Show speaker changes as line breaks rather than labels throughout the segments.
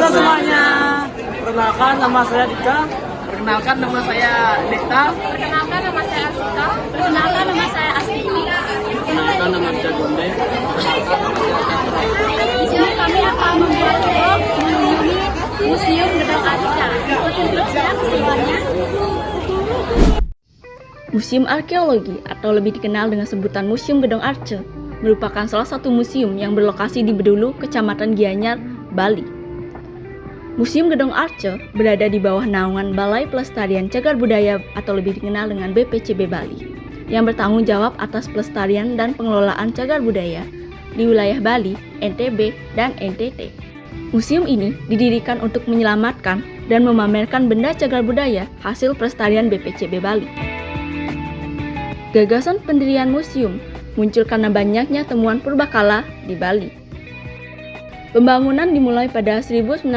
Halo semuanya, perkenalkan nama saya Dika. Perkenalkan nama saya Dita.
Perkenalkan nama saya Asika. Perkenalkan nama saya Astiti.
Perkenalkan nama saya Gonde.
Di sini kami akan membuat vlog mengunjungi Museum Gedong Arca. Ikutin terus ya keseruannya.
Museum Arkeologi atau lebih dikenal dengan sebutan Museum Gedong Arca merupakan salah satu museum yang berlokasi di Bedulu, Kecamatan Gianyar, Bali. Museum Gedong Arca berada di bawah naungan Balai Pelestarian Cagar Budaya atau lebih dikenal dengan BPCB Bali, yang bertanggung jawab atas pelestarian dan pengelolaan cagar budaya di wilayah Bali, NTB, dan NTT. Museum ini didirikan untuk menyelamatkan dan memamerkan benda cagar budaya hasil pelestarian BPCB Bali. Gagasan pendirian museum muncul karena banyaknya temuan purbakala di Bali. Pembangunan dimulai pada 1958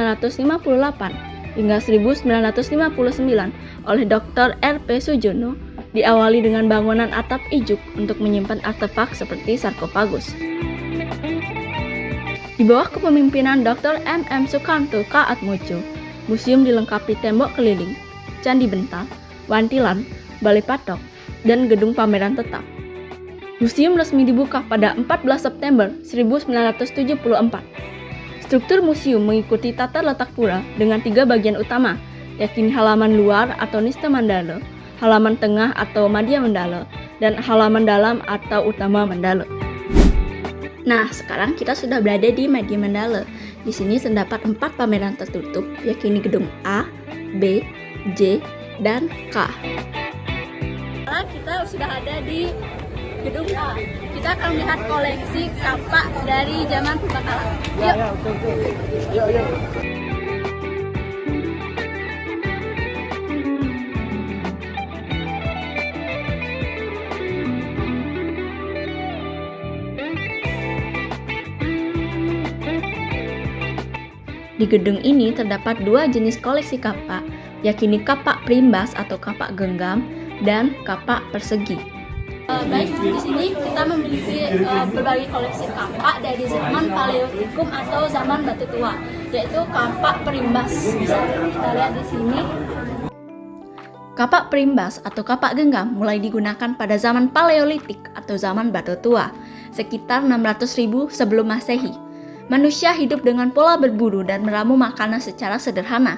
hingga 1959 oleh Dr. R.P. Sujono, diawali dengan bangunan atap ijuk untuk menyimpan artefak seperti sarkofagus. Di bawah kepemimpinan Dr. M.M. Sukanto K.Atmojo, museum dilengkapi tembok keliling, candi bental, wantilan, balai patok, dan gedung pameran tetap. Museum resmi dibuka pada 14 September 1974. Struktur museum mengikuti tata letak pura dengan 3 bagian utama, yakni halaman luar atau Nista Mandala, halaman tengah atau Madya Mandala, dan halaman dalam atau Utama Mandala. Nah, sekarang kita sudah berada di Madya Mandala. Di sini terdapat 4 pameran tertutup, yakni gedung A, B, J, dan K.
Kita sudah ada di Gedung A. Kita akan melihat koleksi kapak dari zaman purbakala. Yuk.
Di gedung ini terdapat 2 jenis koleksi kapak, yakni kapak primbas atau kapak genggam dan kapak persegi.
Baik, di sini kita memiliki berbagai koleksi kapak dari zaman Paleolitikum atau zaman Batu Tua, yaitu kapak perimbas. Bisa kita lihat di sini.
Kapak perimbas atau kapak genggam mulai digunakan pada zaman Paleolitik atau zaman Batu Tua, sekitar 600.000 sebelum Masehi. Manusia hidup dengan pola berburu dan meramu makanan secara sederhana.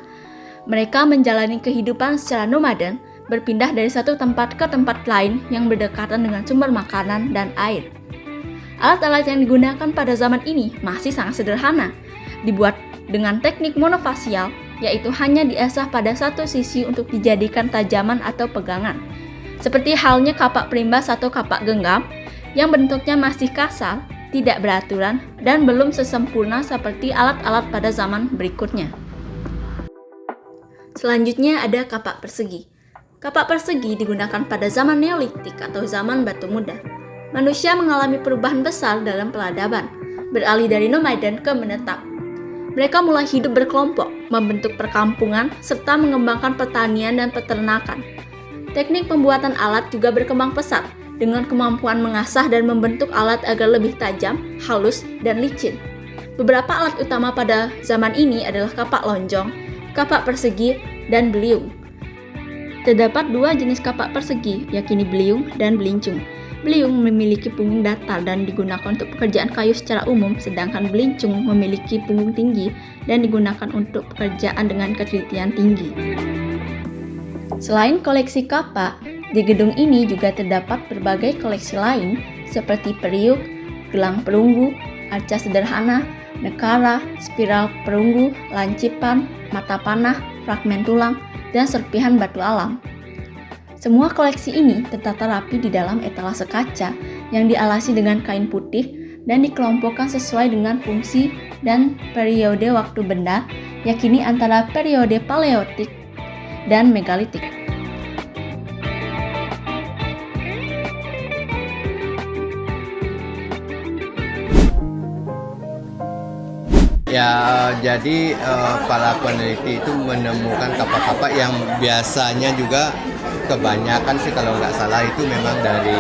Mereka menjalani kehidupan secara nomaden, berpindah dari satu tempat ke tempat lain yang berdekatan dengan sumber makanan dan air. Alat-alat yang digunakan pada zaman ini masih sangat sederhana, dibuat dengan teknik monofasial, yaitu hanya diasah pada satu sisi untuk dijadikan tajaman atau pegangan. Seperti halnya kapak perimbas atau kapak genggam, yang bentuknya masih kasar, tidak beraturan, dan belum sesempurna seperti alat-alat pada zaman berikutnya. Selanjutnya ada kapak persegi. Kapak persegi digunakan pada zaman Neolitik atau zaman Batu Muda. Manusia mengalami perubahan besar dalam peradaban, beralih dari nomaden ke menetap. Mereka mulai hidup berkelompok, membentuk perkampungan, serta mengembangkan pertanian dan peternakan. Teknik pembuatan alat juga berkembang pesat, dengan kemampuan mengasah dan membentuk alat agar lebih tajam, halus, dan licin. Beberapa alat utama pada zaman ini adalah kapak lonjong, kapak persegi, dan beliung. Terdapat 2 jenis kapak persegi, yakni beliung dan belincung. Beliung memiliki punggung datar dan digunakan untuk pekerjaan kayu secara umum, sedangkan belincung memiliki punggung tinggi dan digunakan untuk pekerjaan dengan ketelitian tinggi. Selain koleksi kapak, di gedung ini juga terdapat berbagai koleksi lain seperti periuk, gelang perunggu, arca sederhana, nekara, spiral perunggu, lancipan, mata panah, fragmen tulang, dan serpihan batu alam. Semua koleksi ini tertata rapi di dalam etalase kaca yang dialasi dengan kain putih dan dikelompokkan sesuai dengan fungsi dan periode waktu benda, yakni antara periode Paleolitik dan Megalitik.
Ya, jadi para peneliti itu menemukan kapak-kapak yang biasanya juga kebanyakan sih kalau nggak salah itu memang dari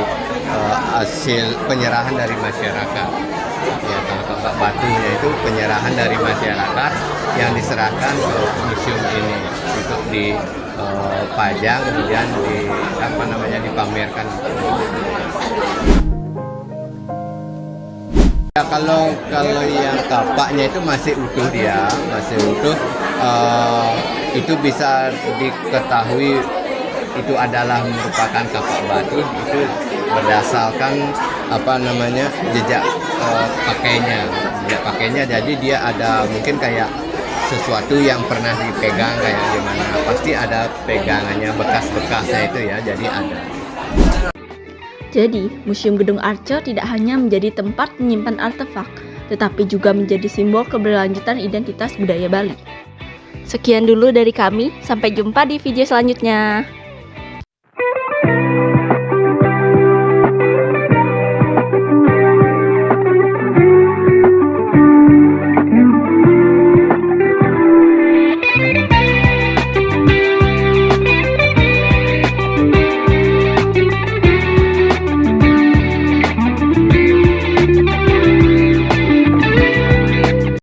hasil penyerahan dari masyarakat. Ya, kalau kapak batunya itu penyerahan dari masyarakat yang diserahkan ke museum ini untuk dipajang, kemudian dipamerkan. Ya, kalau yang kapaknya itu masih utuh, itu bisa diketahui itu adalah merupakan kapak batu, itu berdasarkan jejak pakainya. Jadi dia ada mungkin kayak sesuatu yang pernah dipegang kayak gimana, pasti ada pegangannya, bekas-bekasnya itu ya, jadi ada.
Jadi, Museum Gedung Arca tidak hanya menjadi tempat menyimpan artefak, tetapi juga menjadi simbol keberlanjutan identitas budaya Bali. Sekian dulu dari kami, sampai jumpa di video selanjutnya.